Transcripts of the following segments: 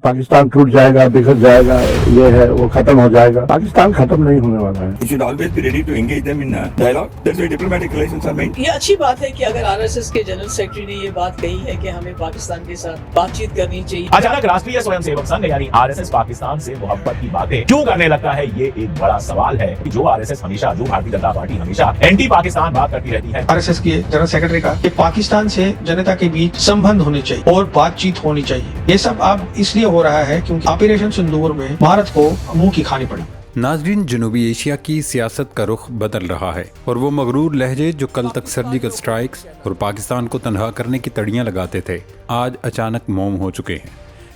पाकिस्तान टूट जाएगा, बिखर जाएगा, ये है वो खत्म हो जाएगा। पाकिस्तान खत्म नहीं होने वाला है। You should always be ready to engage them in dialogue. That's why diplomatic relations are made. ये अच्छी बात है कि अगर आरएसएस के जनरल सेक्रेटरी ने ये बात कही है कि हमें पाकिस्तान के साथ बातचीत करनी चाहिए। अचानक राष्ट्रीय स्वयंसेवक संघ यानी आरएसएस पाकिस्तान से मोहब्बत की बातें क्यों करने लगता है, ये एक बड़ा सवाल है। जो आरएसएस हमेशा, जो भारतीय जनता पार्टी हमेशा एंटी पाकिस्तान बात करती रहती है। आरएसएस के जनरल सेक्रेटरी का कि पाकिस्तान से जनता के बीच संबंध होने चाहिए और बातचीत होनी चाहिए। ये सब अब इसलिए हो रहा है क्योंकि ऑपरेशन सिंदूर में भारत को मुंह की खानी पड़ी। नाजरीन, जनूबी एशिया की सियासत का रुख बदल रहा है और वो मगरूर लहजे जो कल तक सर्जिकल स्ट्राइक्स और पाकिस्तान को तनहा करने की तड़ियां लगाते थे, आज अचानक मौन हो चुके हैं।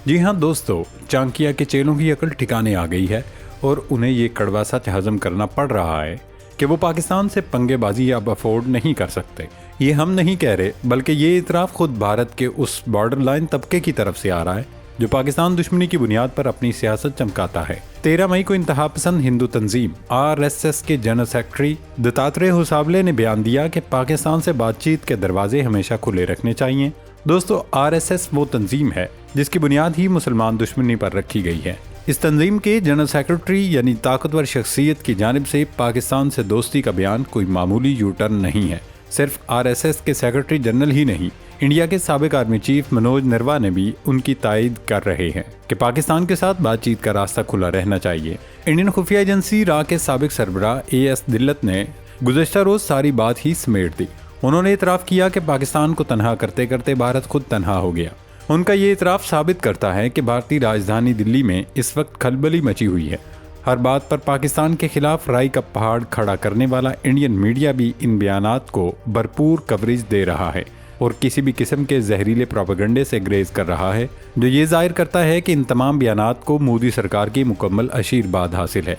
जी हाँ दोस्तों, चांकिया के चेलों की अकल ठिकाने आ गई है और उन्हें ये कड़वा सच हजम करना पड़ रहा है कि वो पाकिस्तान से पंगेबाजी अब अफोर्ड नहीं कर सकते। ये हम नहीं कह रहे, बल्कि ये इतराफ़ खुद भारत के उस बॉर्डर लाइन तबके की तरफ से आ रहा है जो पाकिस्तान दुश्मनी की बुनियाद पर अपनी सियासत चमकाता है। 13 मई को इंतहा पसंद हिंदू तंजीम आरएसएस के जनरल सेक्रेटरी दत्तात्रेय होसाबले ने बयान दिया कि पाकिस्तान से बातचीत के दरवाजे हमेशा खुले रखने चाहिए। दोस्तों, आरएसएस वो तंजीम है जिसकी बुनियाद ही मुसलमान दुश्मनी पर रखी गई है। इस तंजीम के जनरल सेक्रेटरी यानी ताकतवर शख्सियत की जानिब से पाकिस्तान से दोस्ती का बयान कोई मामूली यू टर्न नहीं है। सिर्फ आरएसएस के सेक्रेटरी जनरल ही नहीं, इंडिया के साबिक आर्मी चीफ मनोज नरवा ने भी उनकी तायद कर रहे हैं कि पाकिस्तान के साथ बातचीत का रास्ता खुला रहना चाहिए। इंडियन खुफिया एजेंसी रा के साबिक सरबराह एएस दिल्लत ने गुज़श्ता रोज़ सारी बात ही समेट दी। उन्होंने इतराफ़ किया कि पाकिस्तान को तनहा करते करते भारत खुद तनहा हो गया। उनका ये इतराफ़ साबित करता है कि भारतीय राजधानी दिल्ली में इस वक्त खलबली मची हुई है। हर बात पर पाकिस्तान के खिलाफ राय का पहाड़ खड़ा करने वाला इंडियन मीडिया भी इन बयानात को भरपूर कवरेज दे रहा है और किसी भी किस्म के जहरीले प्रोपेगेंडे से ग्रेज कर रहा है, जो ये जाहिर करता है कि इन तमाम बयानात को मोदी सरकार की मुकम्मल आशीर्वाद हासिल है।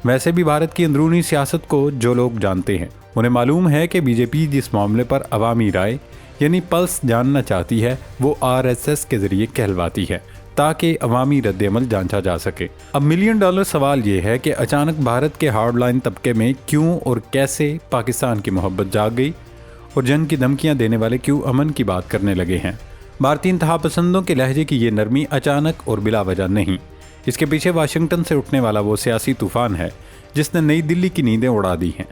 वैसे भी भारत की अंदरूनी सियासत को जो लोग जानते हैं उन्हें मालूम है कि बीजेपी जिस मामले पर अवामी राय यानी पल्स जानना चाहती है वो आरएसएस के जरिए कहलवाती है ताकि अवामी रद्द-ए-अमल जांचा जा सके। अब मिलियन डॉलर सवाल ये है कि अचानक भारत के हार्ड लाइन तबके में क्यों और कैसे पाकिस्तान की मोहब्बत जाग गई और जंग की धमकियां देने वाले क्यों अमन की बात करने लगे हैं। भारतीय इंतहा पसंदों के लहजे की ये नरमी अचानक और बिला वजह नहीं, इसके पीछे वाशिंगटन से उठने वाला वो सियासी तूफान है जिसने नई दिल्ली की नींदें उड़ा दी हैं।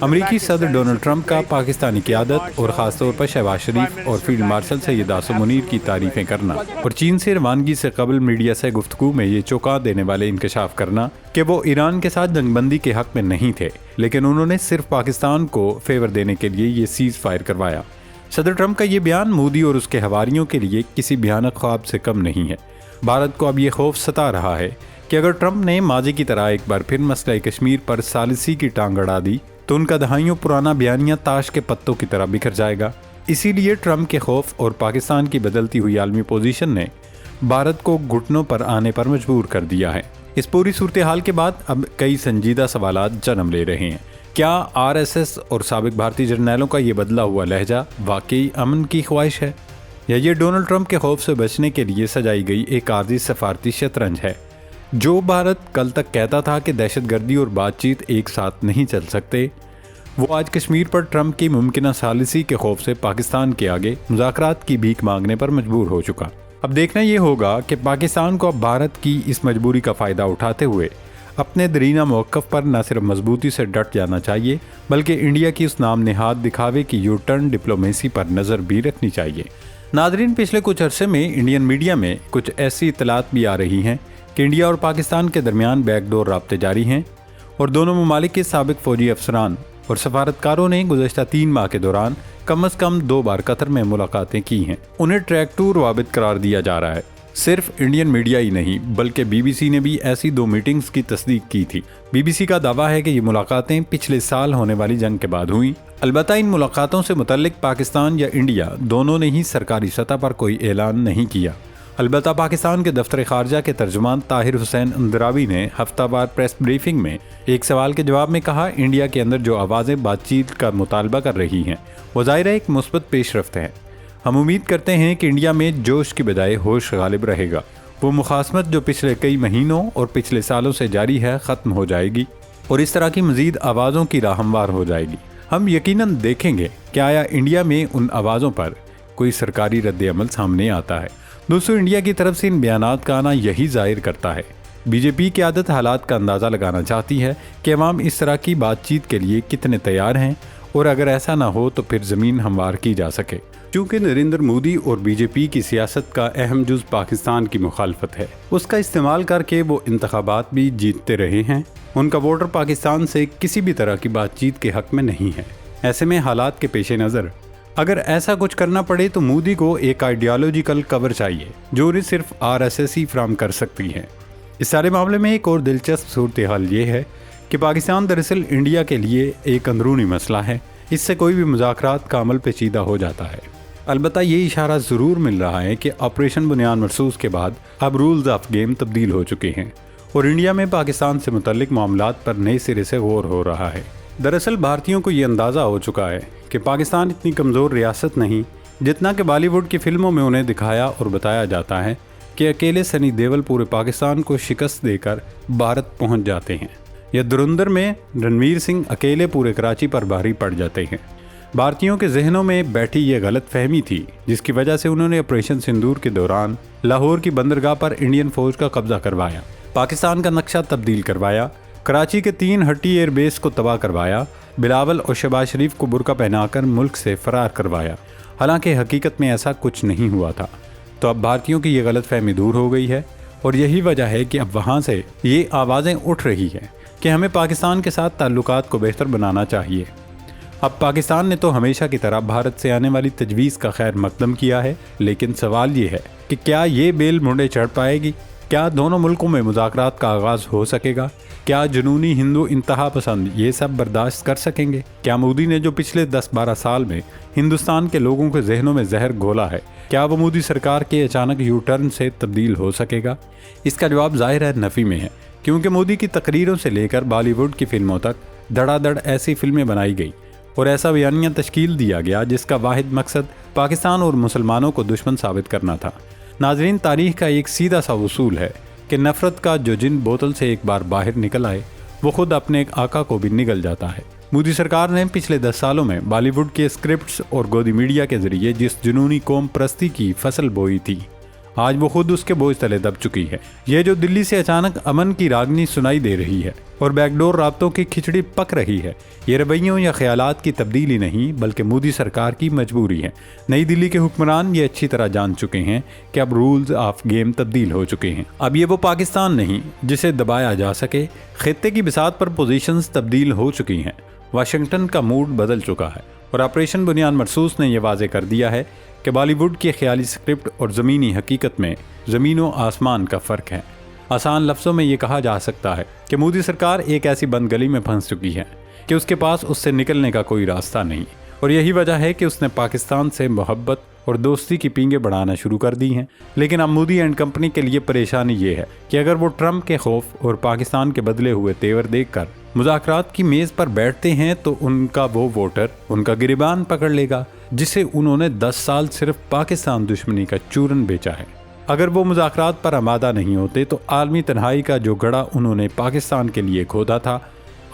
अमेरिकी सदर डोनाल्ड ट्रंप का पाकिस्तानी क़यादत और ख़ासतौर पर शहबाज शरीफ और फील्ड मार्शल सैयद आसिम मुनीर की तारीफ़ें करना और चीन से रवानगी से कबल मीडिया से गुफ्तगू में ये चौंका देने वाले इंकशाफ करना कि वो ईरान के साथ जंगबंदी के हक़ में नहीं थे, लेकिन उन्होंने सिर्फ पाकिस्तान को फेवर देने के लिए ये सीज़ फायर करवाया। सदर ट्रंप का ये बयान मोदी और उसके हवारियों के लिए किसी भयानक ख्वाब से कम नहीं है। भारत को अब ये खौफ सता रहा है कि अगर ट्रंप ने माजी की तरह एक बार फिर मसला कश्मीर पर सालिसी की टांग अड़ा दी तो उनका दहाइयों पुराना बयानिया ताश के पत्तों की तरह बिखर जाएगा। इसीलिए ट्रंप के खौफ और पाकिस्तान की बदलती हुई आलमी पोजीशन ने भारत को घुटनों पर आने पर मजबूर कर दिया है। इस पूरी सूरत हाल के बाद अब कई संजीदा सवालात जन्म ले रहे हैं। क्या आरएसएस और साबिक भारतीय जर्नैलों का ये बदला हुआ लहजा वाकई अमन की ख्वाहिश है या ये डोनाल्ड ट्रंप के खौफ से बचने के लिए सजाई गई एक आर्जी सफारती शतरंज है? जो भारत कल तक कहता था कि दहशतगर्दी और बातचीत एक साथ नहीं चल सकते, वो आज कश्मीर पर ट्रंप की मुमकिन सालिसी के खौफ से पाकिस्तान के आगे मुज़ाकरात की भीख मांगने पर मजबूर हो चुका। अब देखना ये होगा कि पाकिस्तान को अब भारत की इस मजबूरी का फ़ायदा उठाते हुए अपने दरीना मौक़िफ़ पर न सिर्फ मजबूती से डट जाना चाहिए बल्कि इंडिया की उस नाम नेहाद दिखावे की यू टर्न डिप्लोमेसी पर नज़र भी रखनी चाहिए। नादरीन, पिछले कुछ अरसे में इंडियन मीडिया में कुछ ऐसी इतलात भी आ रही हैं कि इंडिया और पाकिस्तान के दरमियान बैकडोर राब्ते जारी हैं और दोनों ममालिक के साबिक फ़ौजी अफसरान और सफारतकारों ने गुज़श्ता 3 माह के दौरान कम अज़ कम 2 बार कतर में मुलाकातें की हैं। उन्हें ट्रैक टू रवाबित करार दिया जा रहा है। सिर्फ इंडियन मीडिया ही नहीं बल्कि बीबीसी ने भी ऐसी 2 मीटिंग्स की तस्दीक की थी। बीबीसी का दावा है कि ये मुलाकातें पिछले साल होने वाली जंग के बाद हुई। अलबत्ता इन मुलाकातों से मुतल्लिक पाकिस्तान या इंडिया दोनों ने ही सरकारी सतह पर कोई ऐलान नहीं किया। अलबत्ता पाकिस्तान के दफ्तर खारजा के तर्जुमान ताहिर हुसैन अंदरावी ने हफ्तावार प्रेस ब्रीफिंग में एक सवाल के जवाब में कहा, इंडिया के अंदर जो आवाज़ें बातचीत का मुतालबा कर रही हैं वो ज़ाहिर एक मुस्बत पेशरफ्त है। हम उम्मीद करते हैं कि इंडिया में जोश की बजाय होश गालिब रहेगा। वो मुखासमत जो पिछले कई महीनों और पिछले सालों से जारी है ख़त्म हो जाएगी और इस तरह की मज़ीद आवाज़ों की राह हमवार हो जाएगी। हम यकीनन देखेंगे कि आया इंडिया में उन आवाज़ों पर कोई सरकारी रद्द-ए-अमल सामने आता है। दोस्तों, इंडिया की तरफ से इन बयानात का आना यही जाहिर करता है बीजेपी की आदत हालात का अंदाज़ा लगाना चाहती है कि अवाम इस तरह की बातचीत के लिए कितने तैयार हैं, और अगर ऐसा ना हो तो फिर ज़मीन हमवार की जा सके। चूँकि नरेंद्र मोदी और बीजेपी की सियासत का अहम जुज़ पाकिस्तान की मुखालफत है, उसका इस्तेमाल करके वो इंतखाबात भी जीतते रहे हैं। उनका वोटर पाकिस्तान से किसी भी तरह की बातचीत के हक़ में नहीं है। ऐसे में हालात के पेश नज़र अगर ऐसा कुछ करना पड़े तो मोदी को एक आइडियालॉजिकल कवर चाहिए जो उन्हें सिर्फ RSS ही फराहम कर सकती है। इस सारे मामले में एक और दिलचस्प सूरत हाल ये है कि पाकिस्तान दरअसल इंडिया के लिए एक अंदरूनी मसला है। इससे कोई भी मुज़ाकरात का अमल पेचीदा हो जाता है। अलबत्ता ये इशारा ज़रूर मिल रहा है कि ऑपरेशन बुनियाद मरसूस के बाद अब रूल्स ऑफ गेम तब्दील हो चुके हैं और इंडिया में पाकिस्तान से मुतल्लिक मामलात पर नए सिरे से गौर हो रहा है। दरअसल भारतीयों को ये अंदाज़ा हो चुका है कि पाकिस्तान इतनी कमज़ोर रियासत नहीं जितना कि बॉलीवुड की फिल्मों में उन्हें दिखाया और बताया जाता है कि अकेले सनी देओल पूरे पाकिस्तान को शिकस्त देकर भारत पहुंच जाते हैं, या धुरंधर में रणवीर सिंह अकेले पूरे कराची पर भारी पड़ जाते हैं। भारतीयों के जहनों में बैठी ये गलत फहमी थी जिसकी वजह से उन्होंने ऑपरेशन सिंदूर के दौरान लाहौर की बंदरगाह पर इंडियन फौज का कब्जा करवाया, पाकिस्तान का नक्शा तब्दील करवाया, कराची के 3 हट्टी एयरबेस को तबाह करवाया, बिलावल और शहबाज शरीफ को बुर्का पहनाकर मुल्क से फरार करवाया। हालांकि हकीकत में ऐसा कुछ नहीं हुआ था। तो अब भारतीयों की ये गलत फहमी दूर हो गई है और यही वजह है कि अब वहाँ से ये आवाज़ें उठ रही हैं कि हमें पाकिस्तान के साथ ताल्लुकात को बेहतर बनाना चाहिए। अब पाकिस्तान ने तो हमेशा की तरह भारत से आने वाली तजवीज़ का खैर मकदम किया है, लेकिन सवाल ये है कि क्या ये बेल मुंडे चढ़ पाएगी? क्या दोनों मुल्कों में मुज़ाकरात का आगाज़ हो सकेगा? क्या जुनूनी हिंदू इंतहा पसंद ये सब बर्दाश्त कर सकेंगे? क्या मोदी ने जो पिछले 10-12 साल में हिंदुस्तान के लोगों के जहनों में जहर घोला है, क्या वो मोदी सरकार के अचानक यू टर्न से तब्दील हो सकेगा? इसका जवाब ज़ाहिर है नफ़ी में है, क्योंकि मोदी की तकरीरों से लेकर बॉलीवुड की फिल्मों तक धड़ाधड़ ऐसी फिल्में बनाई गई और ऐसा बयानिया तश्कील दिया गया जिसका वाहिद मकसद पाकिस्तान और मुसलमानों को दुश्मन साबित करना था। नाजरीन, तारीख का एक सीधा सा उसूल है कि नफ़रत का जो जिन बोतल से एक बार बाहर निकल आए वो खुद अपने एक आका को भी निगल जाता है। मोदी सरकार ने पिछले 10 सालों में बॉलीवुड के स्क्रिप्ट्स और गोदी मीडिया के जरिए जिस जुनूनी कौम परस्ती की फसल बोई थी, आज वो खुद उसके बोझ तले दब चुकी है। ये जो दिल्ली से अचानक अमन की रागनी सुनाई दे रही है और बैकडोर राब्तों की खिचड़ी पक रही है, ये रवैयों या ख्यालात की तब्दीली नहीं बल्कि मोदी सरकार की मजबूरी है। नई दिल्ली के हुक्मरान ये अच्छी तरह जान चुके हैं कि अब रूल्स ऑफ गेम तब्दील हो चुके हैं। अब ये वो पाकिस्तान नहीं जिसे दबाया जा सके। खित्ते की बिसात पर पोजीशंस तब्दील हो चुकी हैं। वाशिंगटन का मूड बदल चुका है और ऑपरेशन बुनियाद मरसूस ने यह वाज़े कर दिया है कि बॉलीवुड की ख्याली स्क्रिप्ट और ज़मीनी हकीकत में ज़मीनों आसमान का फ़र्क है। आसान लफ्ज़ों में ये कहा जा सकता है कि मोदी सरकार एक ऐसी बंद गली में फंस चुकी है कि उसके पास उससे निकलने का कोई रास्ता नहीं, और यही वजह है कि उसने पाकिस्तान से मोहब्बत और दोस्ती की पींगे बढ़ाना शुरू कर दी हैं। लेकिन अब मोदी एंड कंपनी के लिए परेशानी ये है कि अगर वो ट्रंप के खौफ और पाकिस्तान के बदले हुए तेवर देखकर मुज़ाकरात की मेज़ पर बैठते हैं तो उनका वो वोटर उनका गिरबान पकड़ लेगा जिसे उन्होंने 10 साल सिर्फ पाकिस्तान दुश्मनी का चूरन बेचा है। अगर वो मुज़ाकरात पर आमादा नहीं होते तो आलमी तन्हाई का जो गड़ा उन्होंने पाकिस्तान के लिए खोदा था,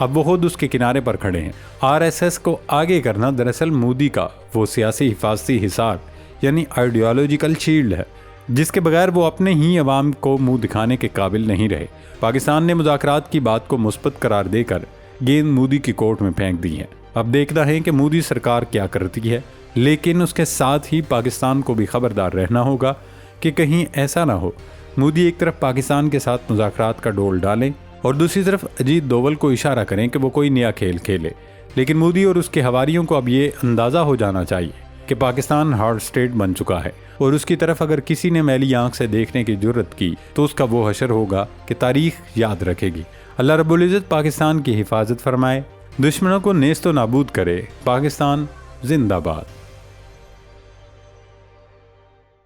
अब वो खुद उसके किनारे पर खड़े हैं। RSS को आगे करना दरअसल मोदी का वो सियासी हिफाजती हिसार यानी आइडियोलॉजिकल शील्ड है जिसके बगैर वो अपने ही अवाम को मुंह दिखाने के काबिल नहीं रहे। पाकिस्तान ने मुज़ाकरात की बात को मुस्बत करार देकर गेंद मोदी की कोर्ट में फेंक दी है। अब देखना है कि मोदी सरकार क्या करती है, लेकिन उसके साथ ही पाकिस्तान को भी खबरदार रहना होगा कि कहीं ऐसा ना हो मोदी एक तरफ पाकिस्तान के साथ मुज़ाकरात का डोल डालें और दूसरी तरफ अजीत डोवल को इशारा करें कि वो कोई नया खेल खेले। लेकिन मोदी और उसके हवारियों को अब ये अंदाज़ा हो जाना चाहिए कि पाकिस्तान हार्ड स्टेट बन चुका है और उसकी तरफ अगर किसी ने मैली आंख से देखने की जुर्रत की तो उसका वो हशर होगा कि तारीख याद रखेगी। अल्लाह रब्बुल इज़्ज़त पाकिस्तान की हिफाजत फरमाए, दुश्मनों को नेस्तो नाबूद करे। पाकिस्तान जिंदाबाद।